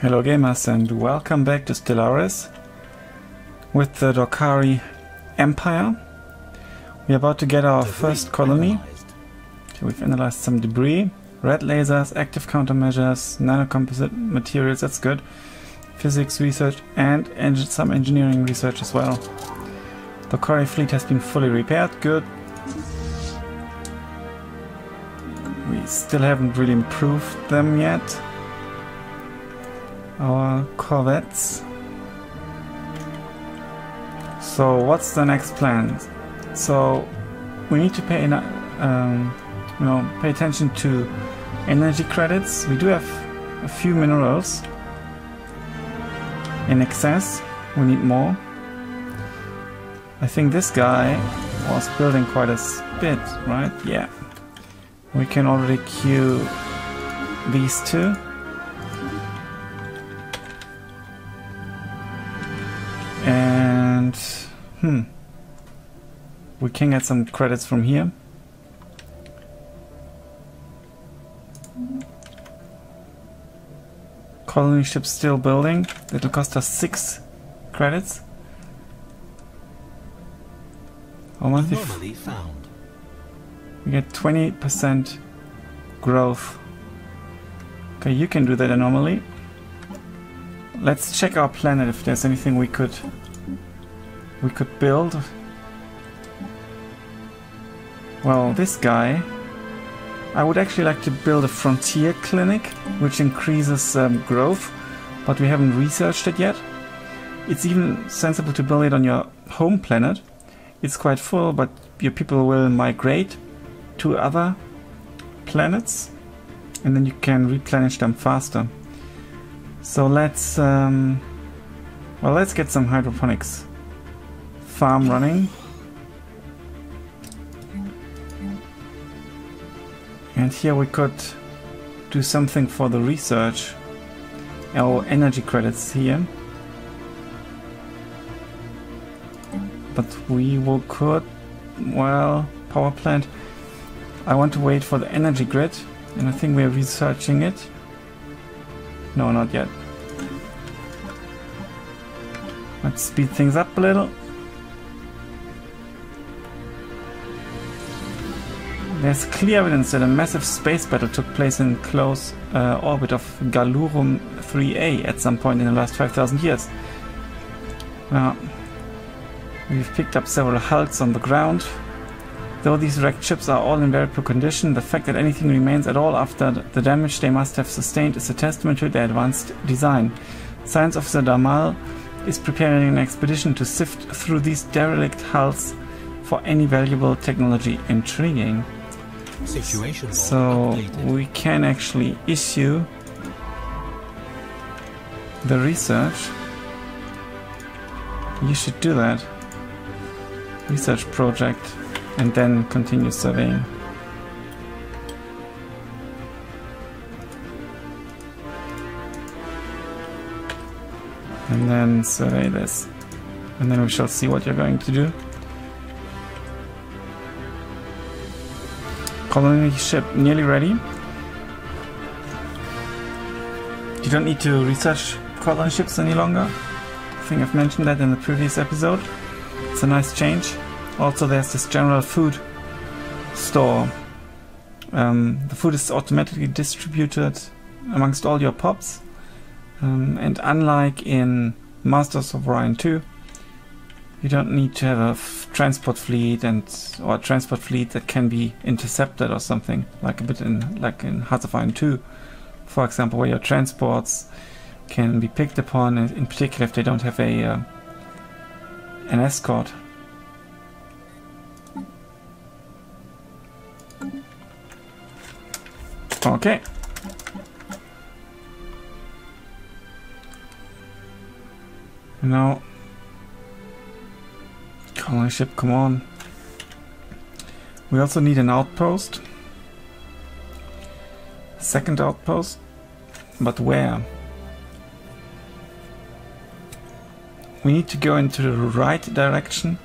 Hello gamers and welcome back to Stellaris with the Dorkari Empire. We're about to get our first colony. Okay, we've analyzed some debris, red lasers, active countermeasures, nanocomposite materials, that's good. Physics research and some engineering research as well. The Dorkari fleet has been fully repaired, good. We still haven't really improved them yet. Our corvettes. So what's the next plan? So we need to pay pay attention to energy credits. We do have a few minerals in excess. We need more. I think this guy was building quite a bit, right? Yeah. We can already queue these two. And we can get some credits from here. Colony ship still building. It'll cost us 6 credits. How much? Anomaly found. We get 20% growth. Okay, you can do that anomaly. Let's check our planet if there's anything we could build. Well, this guy, I would actually like to build a frontier clinic which increases growth, but we haven't researched it yet. It's even sensible to build it on your home planet. It's quite full, but your people will migrate to other planets and then you can replenish them faster. So let's get some hydroponics farm running. And here we could do something for the research. Our energy credits here. But we could, well, power plant. I want to wait for the energy grid, and I think we're researching it. No, not yet. Let's speed things up a little. There's clear evidence that a massive space battle took place in close orbit of Galurum 3A at some point in the last 5,000 years. We've picked up several hulks on the ground. Though these wrecked ships are all in very poor condition, the fact that anything remains at all after the damage they must have sustained is a testament to their advanced design. Science Officer Damal is preparing an expedition to sift through these derelict hulls for any valuable technology. Intriguing. Situation so we can actually issue the research. You should do that. Research project. And then continue surveying. And then survey this. And then we shall see what you're going to do. Colony ship nearly ready. You don't need to research colony ships any longer. I think I've mentioned that in the previous episode. It's a nice change. Also, there's this general food store. The food is automatically distributed amongst all your pops. And unlike in Masters of Orion 2, you don't need to have a transport fleet or a transport fleet that can be intercepted or something, like in Hearts of Iron 2, for example, where your transports can be picked upon, in particular if they don't have an escort. Okay. Now, colony ship, come on. We also need an outpost. Second outpost. But where? We need to go into the right direction.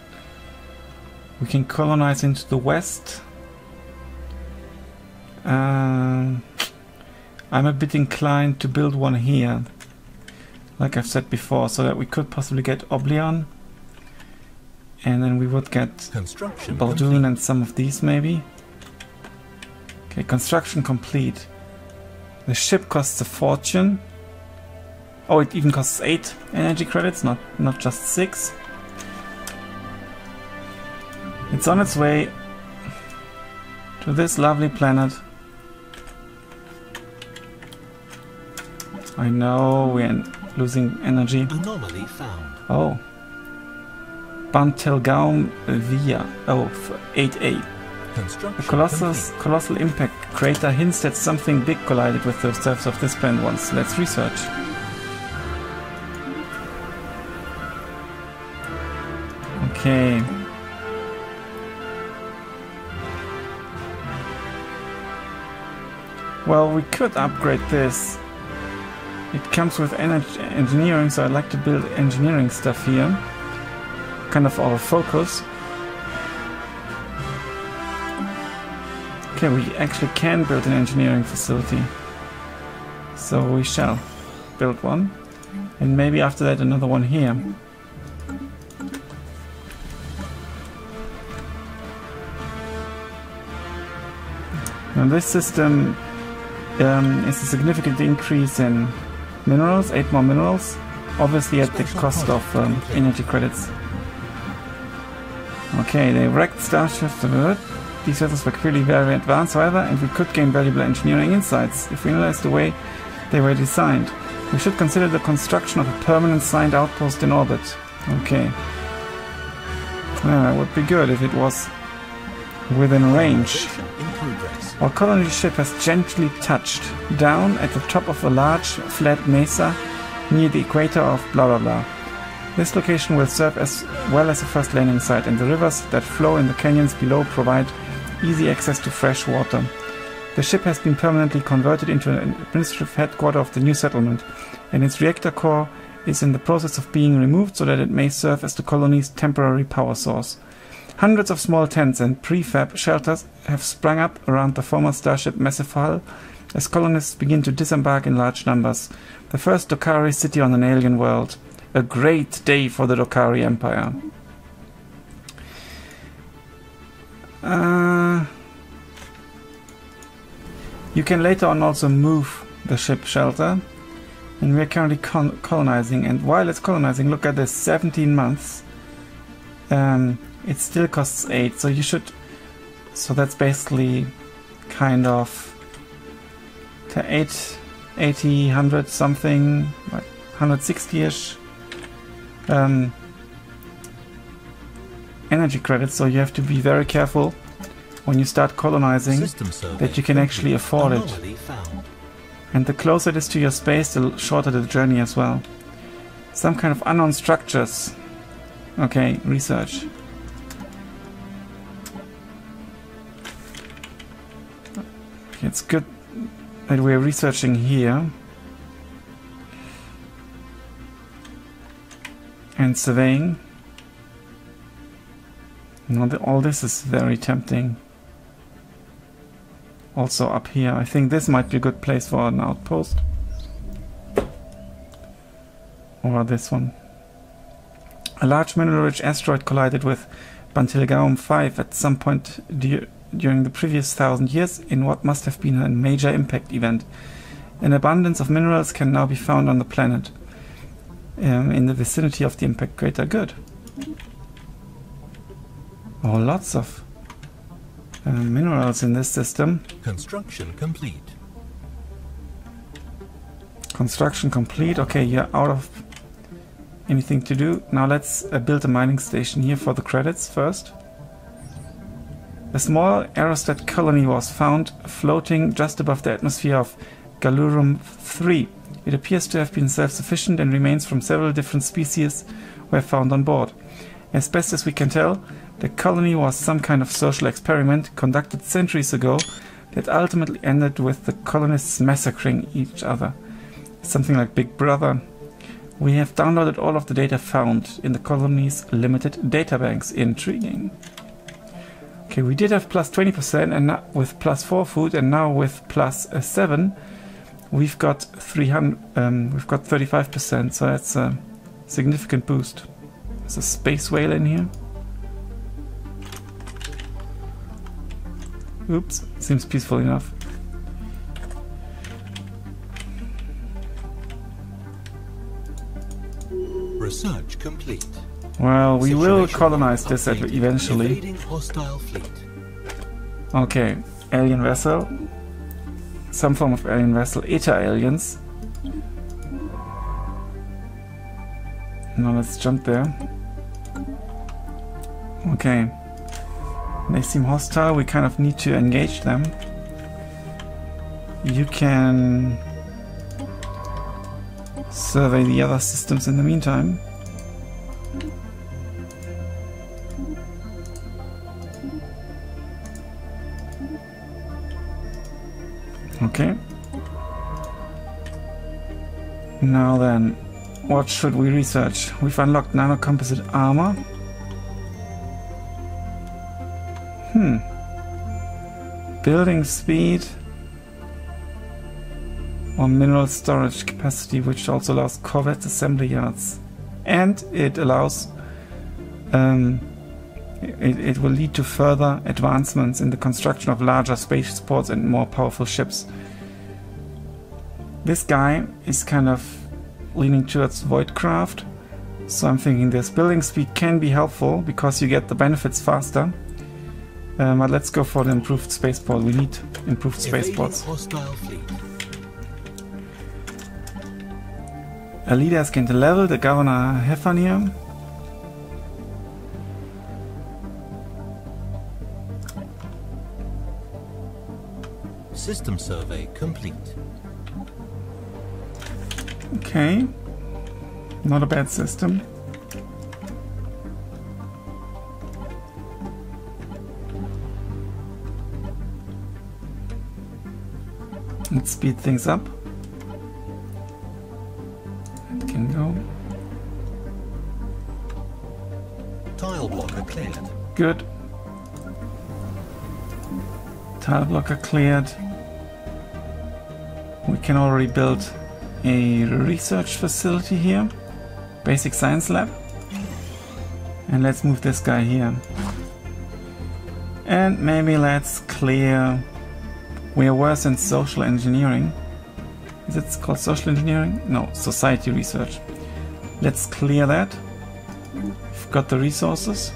We can colonize into the west. I'm a bit inclined to build one here. like I've said before, so that we could possibly get Oblion. And then we would get Construction Baldoon complete. and some of these maybe. Okay, construction complete. The ship costs a fortune. Oh, it even costs 8 energy credits, not just 6. It's on its way to this lovely planet. I know we're losing energy. Anomaly found. Oh. Bantelgaum Via. Oh, 8A. A Construction colossal impact crater hints that something big collided with the surface of this planet once. Let's research. Okay. Well, we could upgrade this. It comes with engineering, so I'd like to build engineering stuff here. Kind of our focus. Okay, we actually can build an engineering facility. So we shall build one. And maybe after that another one here. Now this system is a significant increase in minerals, 8 more minerals, obviously at the cost of energy credits. Okay, they wrecked starships. These vessels were clearly very advanced, however, and we could gain valuable engineering insights if we analyze the way they were designed. We should consider the construction of a permanent signed outpost in orbit. Okay. It would be good if it was within range. in progress. Our colony ship has gently touched down at the top of a large flat mesa near the equator of blah blah blah. This location will serve as well as a first landing site, and the rivers that flow in the canyons below provide easy access to fresh water. The ship has been permanently converted into an administrative headquarters of the new settlement, and its reactor core is in the process of being removed so that it may serve as the colony's temporary power source. Hundreds of small tents and prefab shelters have sprung up around the former starship xenophile as colonists begin to disembark in large numbers. The first Dorkari city on an alien world. A great day for the Dorkari Empire. You can later on also move the ship shelter, and we're currently colonizing, and while it's colonizing, look at this, 17 months. It still costs 8, so you should, so that's basically kind of 80, 100 something, like 160-ish energy credits, so you have to be very careful when you start colonizing that you can actually afford it. And the closer it is to your space, the shorter the journey as well. Some kind of unknown structures. Okay, research. Okay, it's good that we're researching here. And surveying. All this is very tempting. Also up here, I think this might be a good place for an outpost. Or this one. A large mineral-rich asteroid collided with Bantelgaum 5 at some point during the previous 1,000 years in what must have been a major impact event. An abundance of minerals can now be found on the planet. In the vicinity of the impact crater. Good. Oh, lots of minerals in this system. Construction complete. Construction complete. Okay, you're out of anything to do. Now let's build a mining station here for the credits first. A small aerostat colony was found floating just above the atmosphere of Galurum 3. It appears to have been self-sufficient, and remains from several different species were found on board. As best as we can tell, the colony was some kind of social experiment conducted centuries ago that ultimately ended with the colonists massacring each other. Something like Big Brother. We have downloaded all of the data found in the colony's limited databanks. Intriguing. Okay, we did have plus 20% and with plus 4 food, and now with plus 7 we've got 35%, so that's a significant boost. There's a space whale in here. Oops, seems peaceful enough. Research complete. Well, we will Situation colonize this updated. eventually. Evading hostile fleet. Okay, alien vessel. Some form of alien vessel. Eta aliens. Now let's jump there. Okay. They seem hostile. We kind of need to engage them. You can survey the other systems in the meantime. Okay. Now then, what should we research? We've unlocked nanocomposite armor. Building speed or mineral storage capacity, which also allows corvette assembly yards. And it allows it will lead to further advancements in the construction of larger spaceports and more powerful ships. This guy is kind of leaning towards voidcraft, so I'm thinking this building speed can be helpful because you get the benefits faster. But let's go for the improved spaceport. We need improved spaceports. Hostile fleet. A leader has gained a level, the governor Hefania. System survey complete. Okay, not a bad system. Let's speed things up. It can go. Tile blocker cleared. Good. Tile blocker cleared. We can already build a research facility here. Basic science lab. And let's move this guy here. And maybe let's clear... We are worse in social engineering. Is it called social engineering? No, society research. Let's clear that. We've got the resources.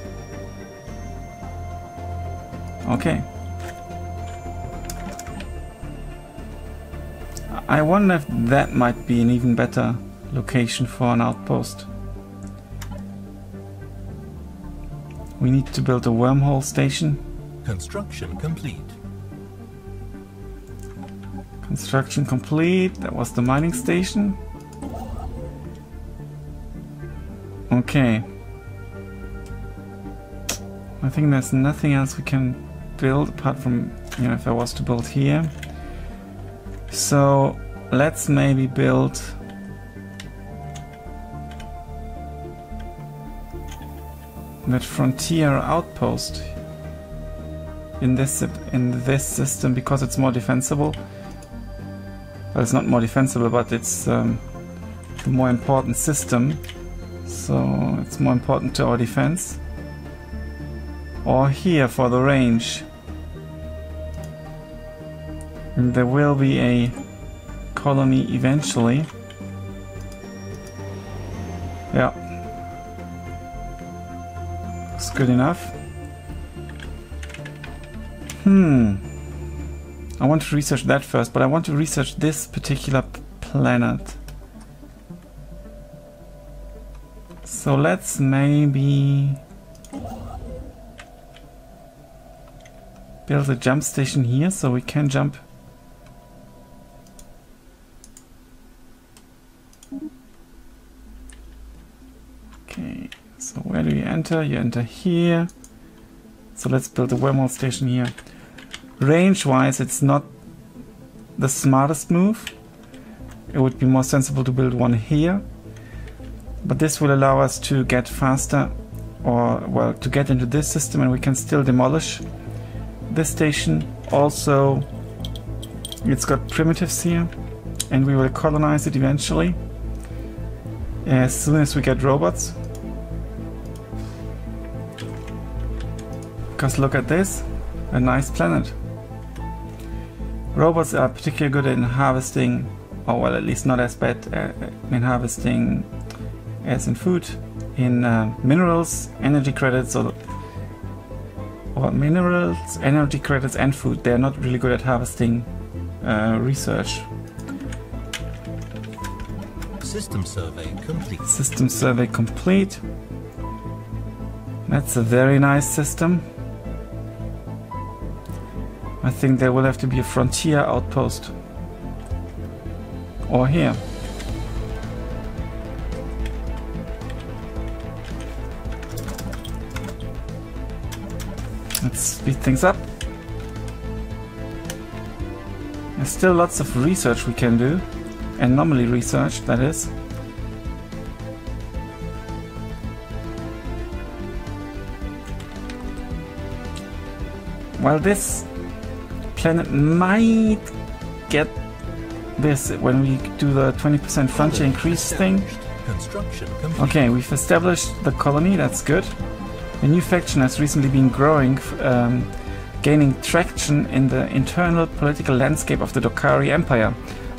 Okay. I wonder if that might be an even better location for an outpost. We need to build a wormhole station. Construction complete. Construction complete. That was the mining station. Okay. I think there's nothing else we can build apart from, you know, if I was to build here. So let's maybe build that frontier outpost in this system because it's more defensible. Well, it's not more defensible, but it's the more important system, so it's more important to our defense. Or here for the range. And there will be a colony eventually. Yeah. It's good enough. I want to research that first, but I want to research this particular planet. So let's maybe build a jump station here so we can jump. Okay, so where do you enter? You enter here. So let's build a wormhole station here. Range-wise, it's not the smartest move. It would be more sensible to build one here. But this will allow us to get faster, or, well, to get into this system, and we can still demolish this station. Also, it's got primitives here. and we will colonize it eventually as soon as we get robots. Because look at this, a nice planet. Robots are particularly good in harvesting, or well, at least not as bad in harvesting as in food, in minerals, energy credits, or minerals, energy credits and food. They're not really good at harvesting research. System survey complete. System survey complete. That's a very nice system. I think there will have to be a frontier outpost. Or here. Let's speed things up. There's still lots of research we can do. Anomaly research, that is. While this planet might get this when we do the 20% frontier increase thing. Construction complete. Okay, we've established the colony, that's good. A new faction has recently been growing, gaining traction in the internal political landscape of the Dorkari Empire.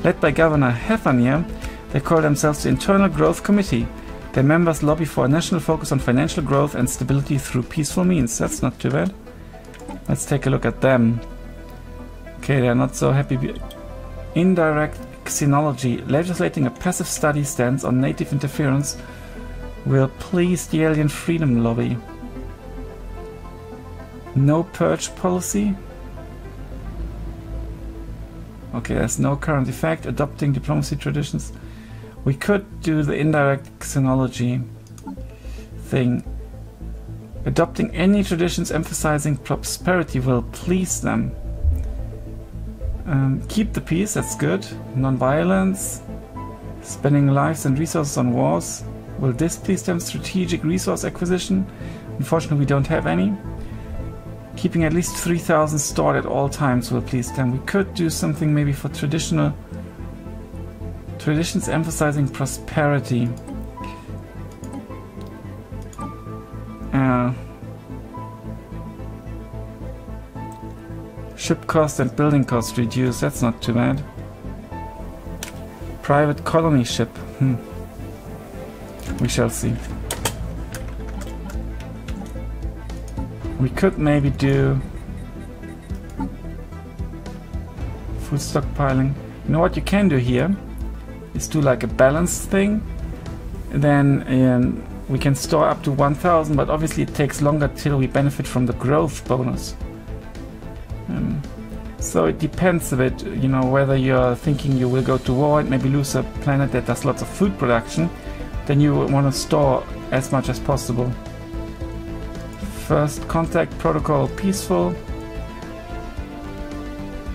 Led by Governor Heffanir, they call themselves the Internal Growth Committee. Their members lobby for a national focus on financial growth and stability through peaceful means. That's not too bad. Let's take a look at them. Okay, they're not so happy. Indirect xenology, legislating a passive study stance on native interference, will please the alien freedom lobby. No purge policy. Okay, there's no current effect. Adopting diplomacy traditions. We could do the indirect xenology thing. Adopting any traditions emphasizing prosperity will please them. Keep the peace, that's good. Non-violence. Spending lives and resources on wars will displease them. Strategic resource acquisition. Unfortunately, we don't have any. Keeping at least 3,000 stored at all times will please them. We could do something maybe for traditions emphasizing prosperity. Ship cost and building cost reduced, that's not too bad. Private colony ship. We shall see. We could maybe do food stockpiling. You know what you can do here is do like a balanced thing. Then we can store up to 1,000, but obviously it takes longer till we benefit from the growth bonus. So it depends a bit, you know, whether you're thinking you will go to war and maybe lose a planet that does lots of food production, then you want to store as much as possible. First contact protocol peaceful.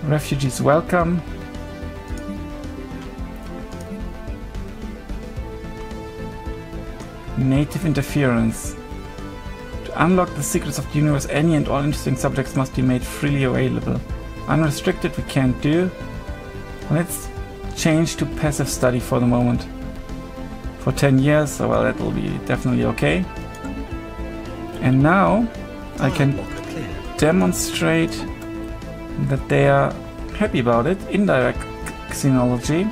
Refugees welcome. Native interference. To unlock the secrets of the universe, any and all interesting subjects must be made freely available. Unrestricted we can't do. Let's change to passive study for the moment. For 10 years, so well, that will be definitely okay. And now I can demonstrate that they are happy about it. Indirect xenology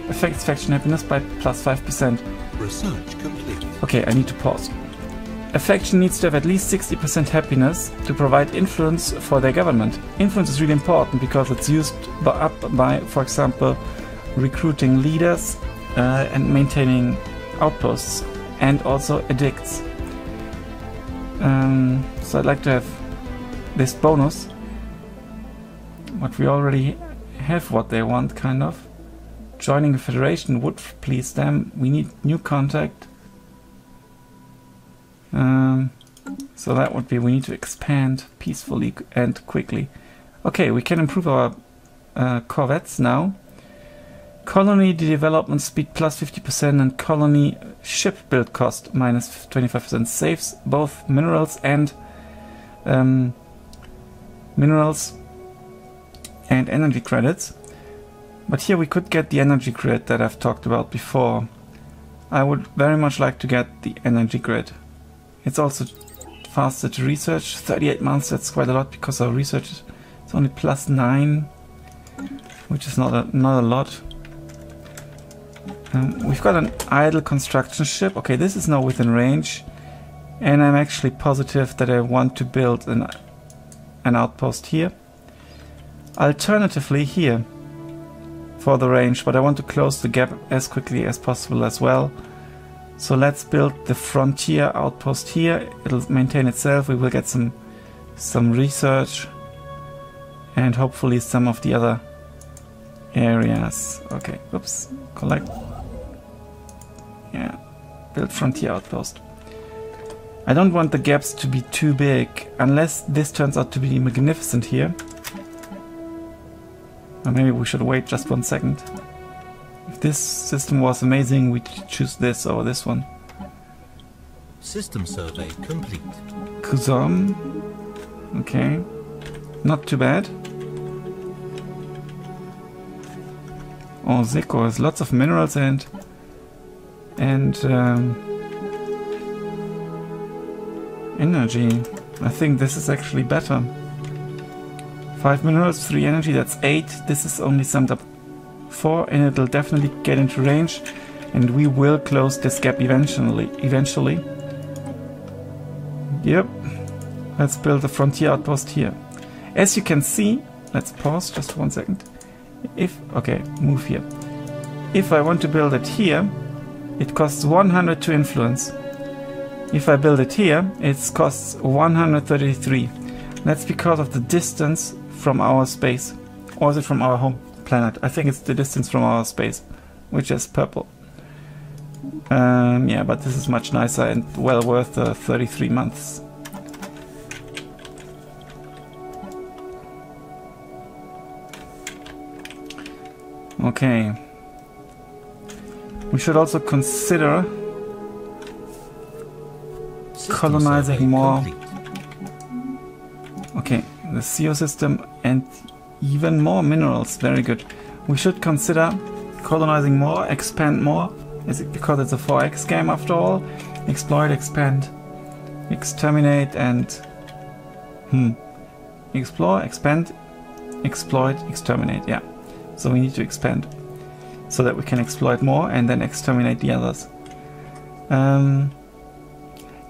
affects faction happiness by +5%. Research complete. Okay, I need to pause. A faction needs to have at least 60% happiness to provide influence for their government. Influence is really important because it's used by, for example, recruiting leaders and maintaining outposts, and also edicts. So I'd like to have this bonus, but we already have what they want, kind of. Joining a federation would please them. We need new contact. So that would be, we need to expand peacefully and quickly. Okay, we can improve our corvettes now. Colony development speed +50% and colony ship build cost -25% saves both minerals and energy credits. But here we could get the energy grid that I've talked about before. I would very much like to get the energy grid. It's also faster to research. 38 months, that's quite a lot because our research is only +9, which is not a lot. We've got an idle construction ship. Okay, this is now within range, and I'm actually positive that I want to build an outpost here. Alternatively here for the range, but I want to close the gap as quickly as possible as well. So let's build the frontier outpost here. It'll maintain itself. We will get some research and hopefully some of the other areas. Okay, oops, collect. Yeah, build frontier outpost. I don't want the gaps to be too big, unless this turns out to be magnificent here. Or maybe we should wait just 1 second. If this system was amazing, we'd choose this over this one. System survey complete. Kuzum. Okay. Not too bad. Oh, Zeko has lots of minerals and energy. I think this is actually better. 5 minerals, 3 energy, that's 8. This is only summed up 4, and it'll definitely get into range, and we will close this gap eventually. Yep. Let's build a frontier outpost here. As you can see, let's pause just 1 second. Okay, move here. If I want to build it here, it costs 100 to influence. If I build it here, it costs 133. That's because of the distance from our space. Or is it from our home planet? I think it's the distance from our space, which is purple. Yeah, but this is much nicer and well worth the 33 months. Okay. We should also consider colonizing more. Okay, the CO system and even more minerals. Very good. We should consider colonizing more, expand more. Is it because it's a 4X game after all? Exploit, expand, exterminate, and explore, expand, exploit, exterminate. Yeah. So we need to expand so that we can exploit more and then exterminate the others.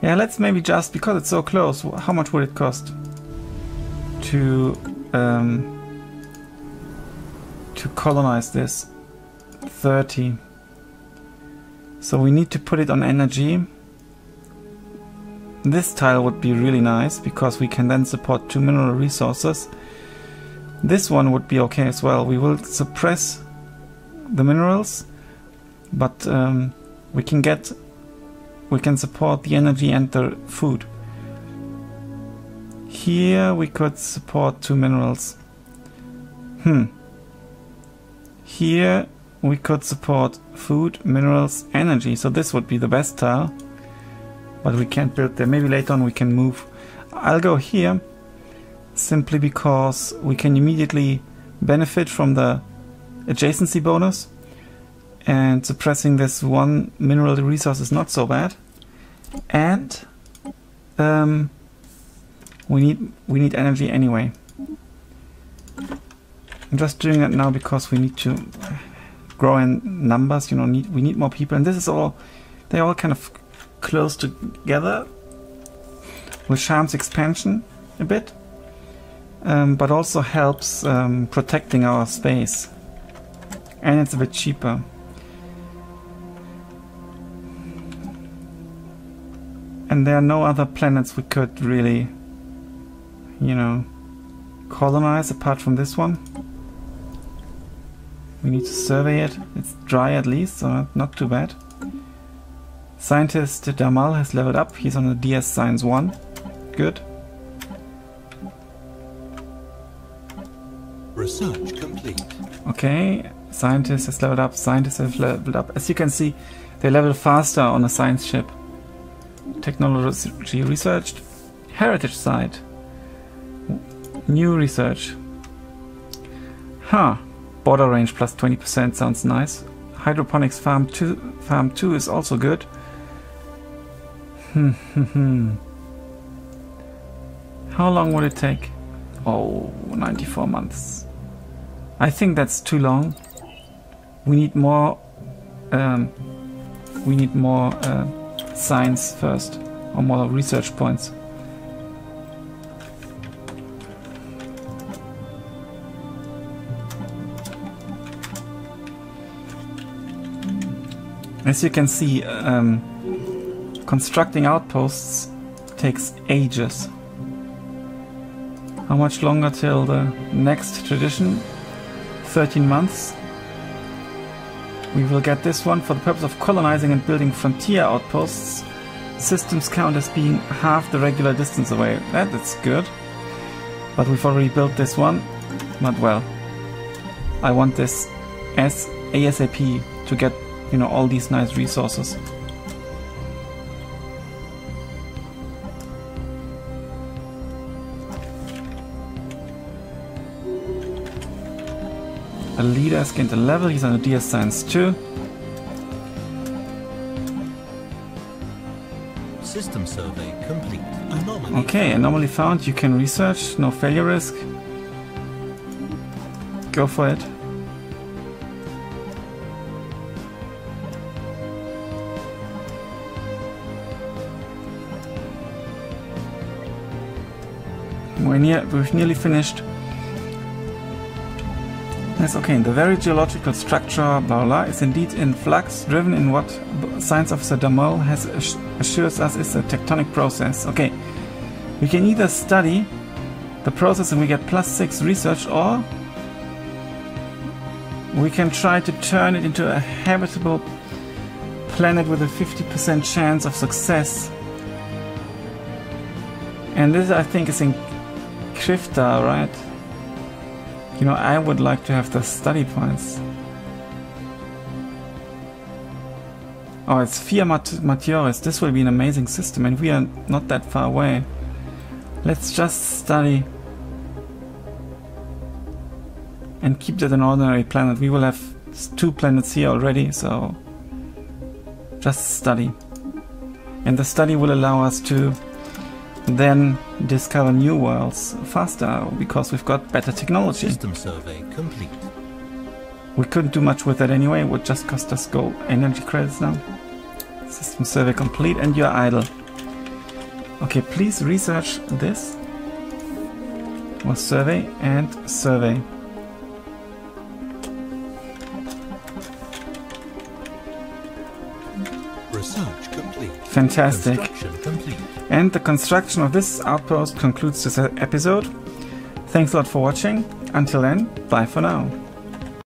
Yeah, let's maybe just, because it's so close, how much would it cost to colonize this? 30. So we need to put it on energy. This tile would be really nice because we can then support 2 mineral resources. This one would be okay as well. We will suppress the minerals, but we can support the energy and the food. Here we could support 2 minerals. Here we could support food, minerals, energy. So this would be the best tile, but we can't build there. Maybe later on we can move. I'll go here simply because we can immediately benefit from the adjacency bonus, and suppressing this 1 mineral resource is not so bad. And we need energy anyway. I'm just doing that now because we need to grow in numbers. You know, we need more people, and this is all. They're all kind of close together, which harms expansion a bit. But also helps protecting our space, and it's a bit cheaper. And there are no other planets we could really, you know, colonize apart from this one. We need to survey it. It's dry at least, so not too bad. Scientist Damal has leveled up. He's on the DS Science 1. Good. Research complete. Okay, scientist has leveled up, scientists have leveled up. As you can see, they level faster on a science ship. Technology researched. Heritage site. New research. Huh. Border range plus 20% sounds nice. Hydroponics farm 2 is also good. How long will it take? Oh, 94 months. I think that's too long. We need more science first, or more research points. As you can see, constructing outposts takes ages. How much longer till the next tradition? 13 months. We will get this one for the purpose of colonizing and building frontier outposts. Systems count as being half the regular distance away. That's good. But we've already built this one. Not well. I want this as ASAP to get, you know, all these nice resources. A leader has gained a level, he's on a DS Science 2. System survey complete. Anomaly Okay, found. anomaly found, you can research, no failure risk. Go for it. We've nearly finished. Yes, okay, the very geological structure, blah blah, is indeed in flux, driven in what Science Officer Damel has assures us is a tectonic process. Okay, we can either study the process and we get +6 research, or we can try to turn it into a habitable planet with a 50% chance of success. And this, I think, is in Krifta, right? You know, I would like to have the study points. Oh, it's Fiat Matioris. This will be an amazing system, and we are not that far away. Let's just study and keep that an ordinary planet. We will have 2 planets here already, so just study. And the study will allow us to then discover new worlds faster, because we've got better technology. System survey complete. We couldn't do much with it anyway, it would just cost us energy credits now. System survey complete, and you're idle. Okay, please research this. Or survey and survey. Research complete. Fantastic. Construction complete. And the construction of this outpost concludes this episode. Thanks a lot for watching. Until then, bye for now.